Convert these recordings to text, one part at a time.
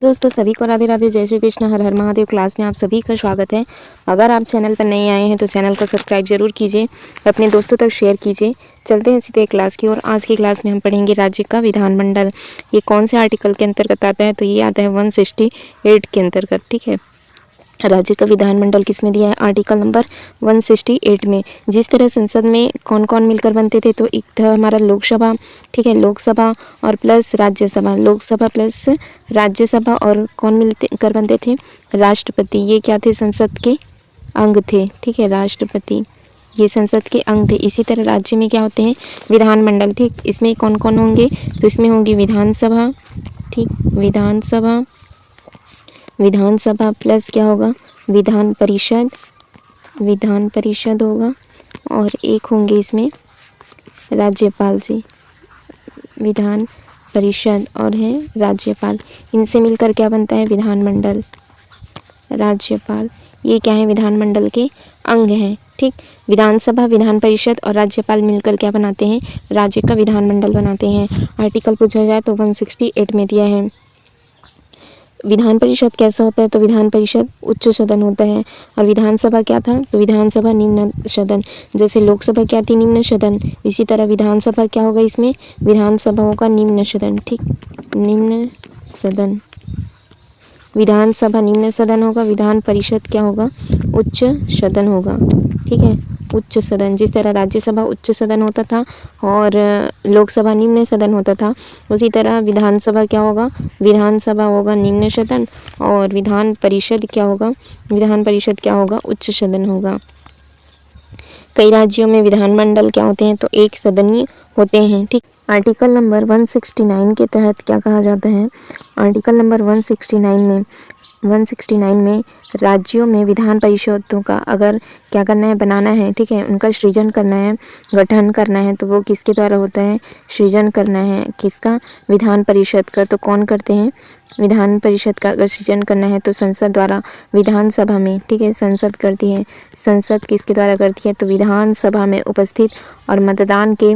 दोस्तों सभी को राधे राधे, जय श्री कृष्ण, हर हर महादेव। क्लास में आप सभी का स्वागत है। अगर आप चैनल पर नए आए हैं तो चैनल को सब्सक्राइब जरूर कीजिए, अपने दोस्तों तक शेयर कीजिए। चलते हैं सीधे क्लास की ओर। आज की क्लास में हम पढ़ेंगे राज्य का विधानमंडल। ये कौन से आर्टिकल के अंतर्गत आता है? तो ये आता है 168 के अंतर्गत। ठीक है, राज्य का विधानमंडल किसमें दिया है? आर्टिकल नंबर 168 में। जिस तरह संसद में कौन कौन मिलकर बनते थे, तो एक था हमारा लोकसभा, ठीक है, लोकसभा और प्लस राज्यसभा, लोकसभा प्लस राज्यसभा, और कौन मिलकर बनते थे? राष्ट्रपति। ये क्या थे? संसद के अंग थे। ठीक है, राष्ट्रपति ये संसद के अंग थे। इसी तरह राज्य में क्या होते हैं? विधानमंडल। ठीक, इसमें कौन कौन होंगे? तो इसमें होंगी विधानसभा, ठीक, विधानसभा, विधानसभा प्लस क्या होगा? विधान परिषद, विधान परिषद होगा, और एक होंगे इसमें राज्यपाल जी, विधान परिषद और है राज्यपाल। इनसे मिलकर क्या बनता है? विधानमंडल, राज्यपाल। ये क्या है? विधानमंडल के अंग हैं। ठीक, विधानसभा, विधान परिषद और राज्यपाल मिलकर क्या बनाते हैं? राज्य का विधानमंडल बनाते हैं। आर्टिकल पूछा जाए तो 168 में दिया है। विधान परिषद कैसा होता है? तो विधान परिषद उच्च सदन होता है। और विधानसभा क्या था? तो विधानसभा निम्न सदन। जैसे लोकसभा क्या थी? निम्न सदन। इसी तरह विधानसभा क्या होगा? इसमें विधानसभा होगा निम्न सदन। ठीक, निम्न सदन, विधानसभा निम्न सदन होगा। विधान परिषद क्या होगा? उच्च सदन होगा। ठीक है, उच्च सदन। जिस तरह राज्यसभा उच्च सदन होता था और लोकसभा निम्न सदन होता था, उसी तरह विधानसभा क्या होगा? विधानसभा होगा निम्न सदन, और विधान परिषद क्या होगा? विधान परिषद क्या होगा? उच्च सदन होगा। कई राज्यों में विधानमंडल क्या होते हैं? तो एक सदनीय होते हैं। ठीक, आर्टिकल नंबर 169 के तहत क्या कहा जाता है? आर्टिकल नंबर 169 में राज्यों में विधान परिषदों का अगर क्या करना है? बनाना है, ठीक है, उनका सृजन करना है, गठन करना है, तो वो किसके द्वारा होता है? सृजन करना है किसका? विधान परिषद का। तो कौन करते हैं? विधान परिषद का अगर सृजन करना है तो संसद द्वारा, विधानसभा में, ठीक है, संसद करती है। संसद किसके द्वारा करती है? तो विधानसभा में उपस्थित और मतदान के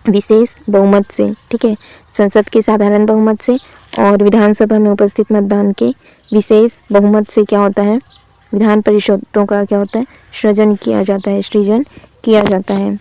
विशेष बहुमत से, ठीक है, संसद के साधारण बहुमत से और विधानसभा में उपस्थित मतदान के विशेष बहुमत से क्या होता है? विधान परिषदों का क्या होता है? सृजन किया जाता है, सृजन किया जाता है।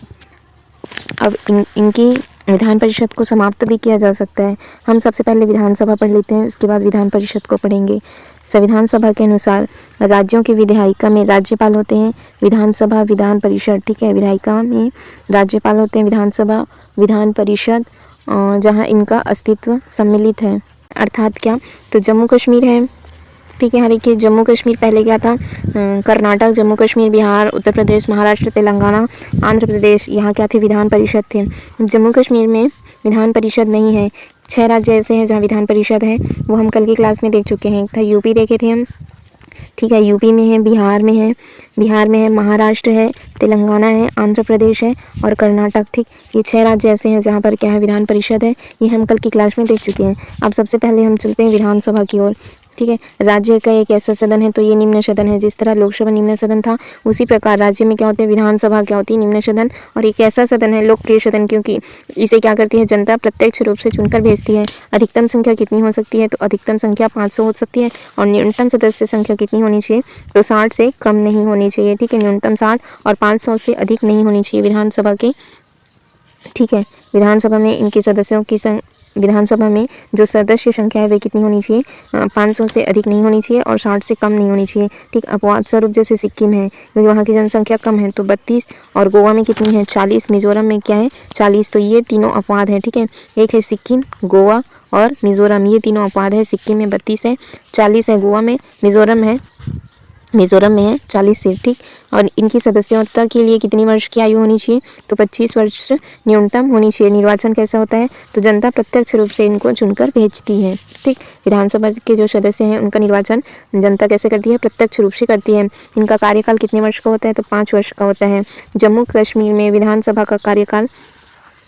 अब इनकी विधान परिषद को समाप्त भी किया जा सकता है। हम सबसे पहले विधानसभा पढ़ लेते हैं, उसके बाद विधान परिषद को पढ़ेंगे। संविधान सभा के अनुसार राज्यों की विधायिका में राज्यपाल होते हैं, विधानसभा, विधान परिषद, ठीक है, विधायिका में राज्यपाल होते हैं, विधानसभा, विधान परिषद, जहाँ इनका अस्तित्व सम्मिलित है। अर्थात क्या? तो जम्मू कश्मीर है, ठीक है, हाँ देखिए, जम्मू कश्मीर पहले क्या था? कर्नाटक, जम्मू कश्मीर, बिहार, उत्तर प्रदेश, महाराष्ट्र, तेलंगाना, आंध्र प्रदेश, यहाँ क्या थे? विधान परिषद थे। जम्मू कश्मीर में विधान परिषद नहीं है। 6 राज्य ऐसे हैं जहाँ विधान परिषद है, वो हम कल की क्लास में देख चुके हैं। एक था यूपी देखे थे हम, ठीक है, यूपी में है, बिहार में है, महाराष्ट्र है, तेलंगाना है, आंध्र प्रदेश है और कर्नाटक। ठीक, ये 6 राज्य ऐसे हैं जहाँ पर क्या है? विधान परिषद है। ये हम कल की क्लास में देख चुके हैं। अब सबसे पहले हम चलते हैं विधानसभा की ओर। ठीक है, राज्य का एक ऐसा सदन है, तो ये निम्न सदन है। जिस तरह लोकसभा निम्न सदन था, उसी प्रकार राज्य में क्या होते हैं? विधानसभा क्या होती है? निम्न सदन। और एक ऐसा सदन है, लोकप्रिय सदन, क्योंकि इसे क्या करती है? जनता प्रत्यक्ष रूप से चुनकर भेजती है। अधिकतम संख्या कितनी हो सकती है? तो अधिकतम संख्या 500 हो सकती है। और न्यूनतम सदस्य संख्या कितनी होनी चाहिए? तो 60 से कम नहीं होनी चाहिए। ठीक है, न्यूनतम 60 और 500 से अधिक नहीं होनी चाहिए विधानसभा के। ठीक है, विधानसभा में इनके सदस्यों की विधानसभा में जो सदस्य संख्या है वे कितनी होनी चाहिए? 500 से अधिक नहीं होनी चाहिए और 60 से कम नहीं होनी चाहिए। ठीक, अपवाद स्वरूप जैसे सिक्किम है, क्योंकि वहाँ की जनसंख्या कम है, तो 32, और गोवा में कितनी है? 40, मिजोरम में क्या है? 40। तो ये तीनों अपवाद है। ठीक है, एक है सिक्किम, गोवा और मिजोरम, ये तीनों अपवाद है। सिक्किम में 32 है, 40 है गोवा में, मिजोरम में है 40 सीट। ठीक, और इनकी सदस्यता के लिए कितनी वर्ष की आयु होनी चाहिए? तो 25 वर्ष न्यूनतम होनी चाहिए। निर्वाचन कैसा होता है? तो जनता प्रत्यक्ष रूप से इनको चुनकर भेजती है। ठीक, विधानसभा के जो सदस्य हैं उनका निर्वाचन जनता कैसे करती है? प्रत्यक्ष रूप से करती है। इनका कार्यकाल कितने वर्ष का होता है? तो 5 वर्ष का होता है। जम्मू कश्मीर में विधानसभा का कार्यकाल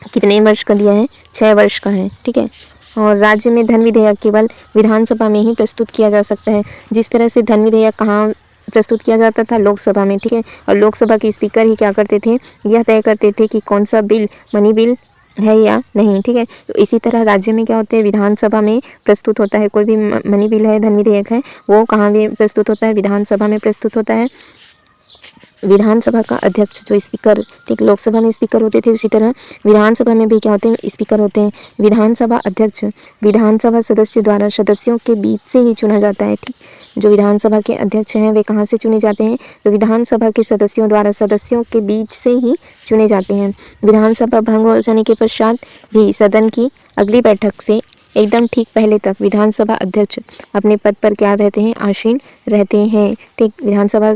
कितने वर्ष का दिया है? 6 वर्ष का है। ठीक है, और राज्य में धन विधेयक केवल विधानसभा में ही प्रस्तुत किया जा सकता है। जिस तरह से धन विधेयक कहाँ प्रस्तुत किया जाता था? लोकसभा में। ठीक है, और लोकसभा के स्पीकर ही क्या करते थे? यह तय करते थे कि कौन सा बिल, मनी बिल है या नहीं, ठीक है। तो इसी तरह राज्य में क्या होते हैं, विधानसभा में प्रस्तुत होता है। कोई भी मनी बिल है, धन विधेयक है, वो कहाँ भी प्रस्तुत होता है, विधानसभा में प्रस्तुत होता है। विधानसभा का अध्यक्ष जो स्पीकर, ठीक, लोकसभा में स्पीकर होते थे, उसी तरह विधानसभा में भी क्या होते हैं, स्पीकर होते हैं। विधानसभा अध्यक्ष विधानसभा सदस्य द्वारा सदस्यों के बीच से ही चुना जाता है, ठीक। जो विधानसभा के अध्यक्ष हैं वे कहाँ से चुने जाते हैं, तो विधानसभा के सदस्यों द्वारा सदस्यों के बीच से ही चुने जाते हैं। विधानसभा भंग हो जाने के पश्चात भी सदन की अगली बैठक से एकदम ठीक पहले तक विधानसभा अध्यक्ष अपने पद पर क्या रहते हैं, आसीन रहते हैं, ठीक। विधानसभा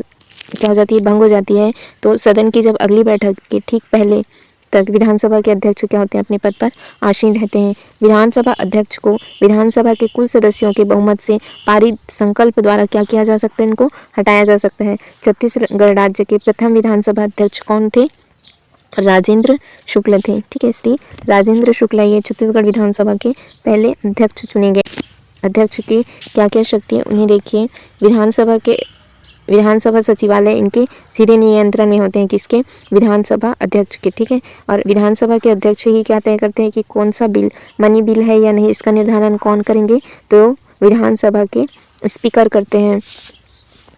क्या हो जाती है, भंग हो जाती है, तो सदन की जब अगली बैठक के ठीक पहले तक विधानसभा के अध्यक्ष क्या होते हैं, अपने पद पर आसीन रहते हैं। विधानसभा अध्यक्ष को विधानसभा के कुल सदस्यों के बहुमत से पारित संकल्प द्वारा क्या किया जा सकता है, इनको हटाया जा सकता है। छत्तीसगढ़ राज्य के प्रथम विधानसभा अध्यक्ष कौन थे, राजेंद्र शुक्ल थे, ठीक है। श्री राजेंद्र शुक्ला ये छत्तीसगढ़ विधानसभा के पहले अध्यक्ष चुने गए। अध्यक्ष की क्या क्या शक्ति है उन्हें देखिए। विधानसभा सचिवालय इनके सीधे नियंत्रण में होते हैं, किसके, विधानसभा अध्यक्ष के, ठीक है। और विधानसभा के अध्यक्ष ही क्या तय करते हैं कि कौन सा बिल मनी बिल है या नहीं, इसका निर्धारण कौन करेंगे, तो विधानसभा के स्पीकर करते हैं।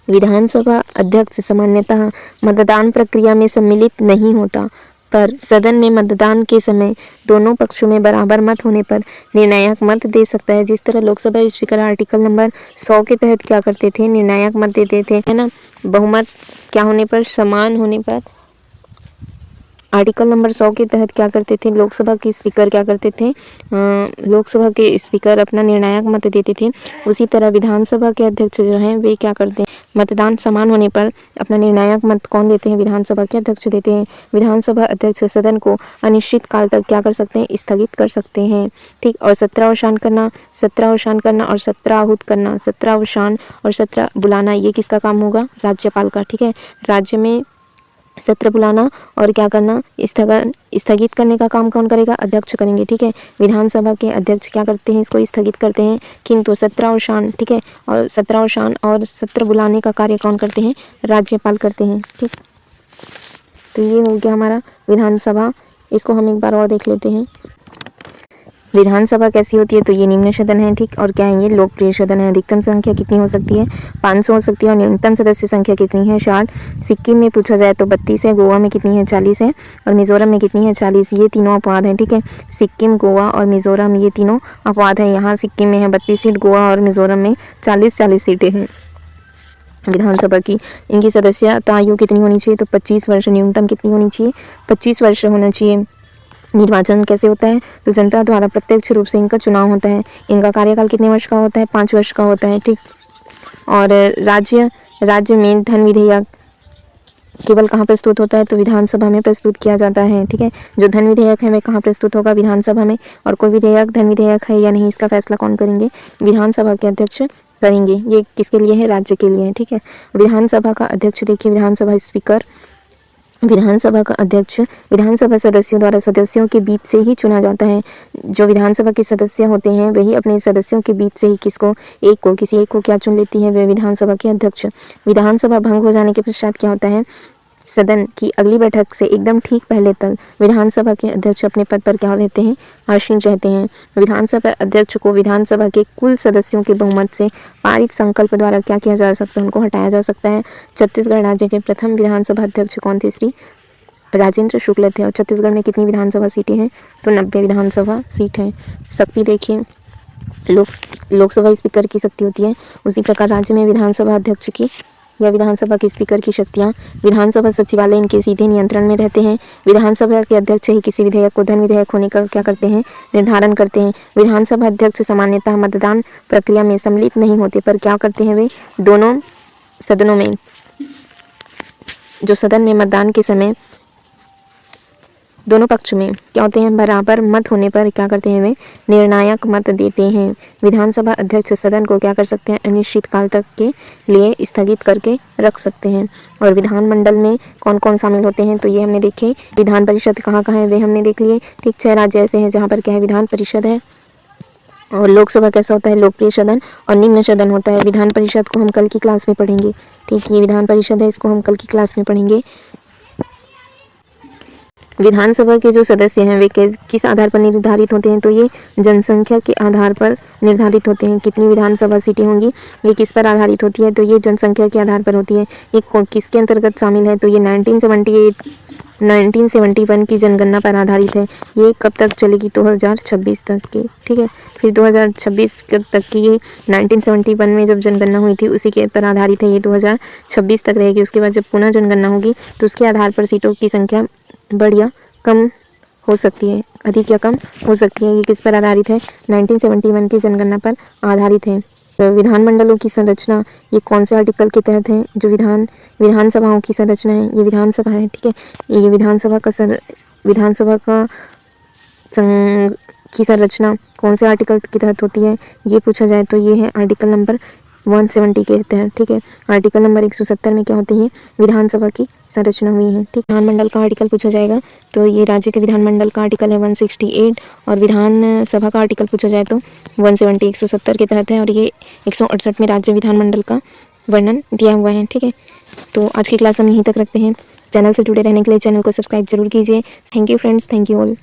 विधानसभा अध्यक्ष सामान्यतः मतदान प्रक्रिया में सम्मिलित नहीं होता, पर सदन में मतदान के समय दोनों पक्षों में बराबर मत होने पर निर्णायक मत दे सकता है। जिस तरह लोकसभा स्पीकर आर्टिकल नंबर 100 के तहत क्या करते थे, निर्णायक मत देते थे, है ना। बहुमत क्या होने पर, समान होने पर आर्टिकल नंबर 100 के तहत क्या करते थे, लोकसभा के स्पीकर क्या करते थे, लोकसभा के स्पीकर अपना निर्णायक मत देते थे। उसी तरह विधानसभा के अध्यक्ष जो हैं वे क्या करते हैं, मतदान समान होने पर अपना निर्णायक मत कौन देते हैं, विधानसभा के अध्यक्ष देते हैं। विधानसभा अध्यक्ष सदन को अनिश्चित काल तक क्या कर सकते हैं, स्थगित कर सकते हैं, ठीक। और 17 अवसान करना, 17 अवसान करना और 17 आहूत करना, 17 अवसान और 17 बुलाना, ये किसका काम होगा, राज्यपाल का, ठीक है। राज्य में सत्र बुलाना और क्या करना, स्थगित करने का काम कौन करेगा, अध्यक्ष करेंगे, ठीक है। विधानसभा के अध्यक्ष क्या करते हैं, इसको स्थगित करते हैं, किंतु 17 अवसान, ठीक है, और 17 अवसान और सत्र बुलाने का कार्य कौन करते हैं, राज्यपाल करते हैं, ठीक। तो ये हो गया हमारा विधानसभा। इसको हम एक बार और देख लेते हैं। विधानसभा कैसी होती है, तो ये निम्न सदन है, ठीक। और क्या है, ये लोकप्रिय सदन है। अधिकतम संख्या कितनी हो सकती है, 500 हो सकती है। और न्यूनतम सदस्य संख्या कितनी है, 60। सिक्किम में पूछा जाए तो 32 है, गोवा में कितनी है, 40 है, और मिजोरम में कितनी है, 40। ये तीनों अपवाद हैं, ठीक है। सिक्किम, गोवा और मिजोरम ये तीनों अपवाद हैं। यहाँ सिक्किम में है 32 सीट, गोवा और मिजोरम में 40 सीटें हैं विधानसभा की। इनकी सदस्यता आयु कितनी होनी चाहिए, तो 25 वर्ष। न्यूनतम कितनी होनी चाहिए, 25 वर्ष होना चाहिए। निर्वाचन कैसे होता है, तो जनता द्वारा प्रत्यक्ष रूप से इनका चुनाव होता है। इनका कार्यकाल कितने वर्ष का होता है, 5 वर्ष का होता है, ठीक। और राज्य में धन विधेयक केवल कहाँ प्रस्तुत होता है, तो विधानसभा में प्रस्तुत किया जाता है, ठीक है। जो धन विधेयक है वह कहाँ प्रस्तुत होगा, विधानसभा में। और कोई विधेयक धन विधेयक है या नहीं, इसका फैसला कौन करेंगे, विधानसभा के अध्यक्ष करेंगे। ये किसके लिए है, राज्य के लिए, ठीक है। विधानसभा का अध्यक्ष देखिए, विधानसभा स्पीकर। विधानसभा का अध्यक्ष विधानसभा सदस्यों द्वारा सदस्यों के बीच से ही चुना जाता है। जो विधानसभा के सदस्य होते हैं वही अपने सदस्यों के बीच से ही किसी एक को क्या चुन लेती है, वे विधानसभा के अध्यक्ष। विधानसभा भंग हो जाने के पश्चात क्या होता है, सदन की अगली बैठक से एकदम ठीक पहले तक विधानसभा के अध्यक्ष अपने पद पर क्या रहते हैं, आसीन रहते हैं। विधानसभा अध्यक्ष को विधानसभा के कुल सदस्यों के बहुमत से पारित संकल्प द्वारा क्या किया जा सकता है, उनको हटाया जा सकता है। छत्तीसगढ़ राज्य के प्रथम विधानसभा अध्यक्ष कौन थे, श्री राजेंद्र शुक्ल थे। और छत्तीसगढ़ में कितनी विधानसभा सीटें हैं, तो 90 विधानसभा सीट हैं। शक्ति देखिए, लोकसभा स्पीकर की शक्ति होती है, उसी प्रकार राज्य में विधानसभा अध्यक्ष की या विधानसभा के स्पीकर की शक्तियाँ। विधानसभा सचिवालय इनके सीधे नियंत्रण में रहते हैं। विधानसभा के अध्यक्ष ही किसी विधेयक को धन विधेयक होने का क्या करते हैं, निर्धारण करते हैं। विधानसभा अध्यक्ष सामान्यतः मतदान प्रक्रिया में सम्मिलित नहीं होते, पर क्या करते हैं, वे दोनों सदनों में, जो सदन में मतदान के समय दोनों पक्ष में क्या होते हैं, बराबर मत होने पर क्या करते हैं, वे निर्णायक मत देते हैं। विधानसभा अध्यक्ष सदन को क्या कर सकते हैं, अनिश्चित काल तक के लिए स्थगित करके रख सकते हैं। और विधानमंडल में कौन कौन शामिल होते हैं, तो ये हमने देखे। विधान परिषद कहाँ कहाँ है वे हमने देख लिए, ठीक। 6 राज्य ऐसे हैं जहाँ पर क्या है, विधान परिषद है। और लोकसभा कैसा होता है, लोकप्रिय सदन और निम्न सदन होता है। विधान परिषद को हम कल की क्लास में पढ़ेंगे, ठीक। ये विधान परिषद है, इसको हम कल की क्लास में पढ़ेंगे। विधानसभा के जो सदस्य हैं वे किस आधार पर निर्धारित होते हैं, तो ये जनसंख्या के आधार पर निर्धारित होते हैं। कितनी विधानसभा सीटें होंगी ये किस पर आधारित होती है, तो ये जनसंख्या के आधार पर होती है। ये किसके अंतर्गत शामिल है, तो ये 1971 की जनगणना पर आधारित है। ये कब तक चलेगी, 2026 तक की, ठीक है। फिर 2026 तक की, ये 1971 में जब जनगणना हुई थी उसी के पर आधारित है, ये 2026 तक रहेगी। उसके बाद जब पुनः जनगणना होगी तो उसके आधार पर सीटों की संख्या बढ़ या कम हो सकती है, अधिक या कम हो सकती है। ये किस पर आधारित है, 1971 की जनगणना पर आधारित है। विधानमंडलों की संरचना ये कौन से आर्टिकल के तहत है, जो विधानसभाओं की संरचना है, ये विधानसभा है, ठीक है। ये विधानसभा की संरचना कौन से आर्टिकल के तहत होती है, ये पूछा जाए तो ये है आर्टिकल नंबर 170 के तहत, ठीक है। आर्टिकल नंबर 170 में क्या होती है, विधानसभा की संरचना हुई है, ठीक। विधानमंडल का आर्टिकल पूछा जाएगा तो ये राज्य के विधानमंडल का आर्टिकल है 168, और विधानसभा का आर्टिकल पूछा जाए तो 170 के तहत है, और ये 168 में राज्य विधानमंडल का वर्णन दिया हुआ है, ठीक है। तो आज की क्लास हम यहीं तक रखते हैं। चैनल से जुड़े रहने के लिए चैनल को सब्सक्राइब जरूर कीजिए। Thank you friends, thank you all.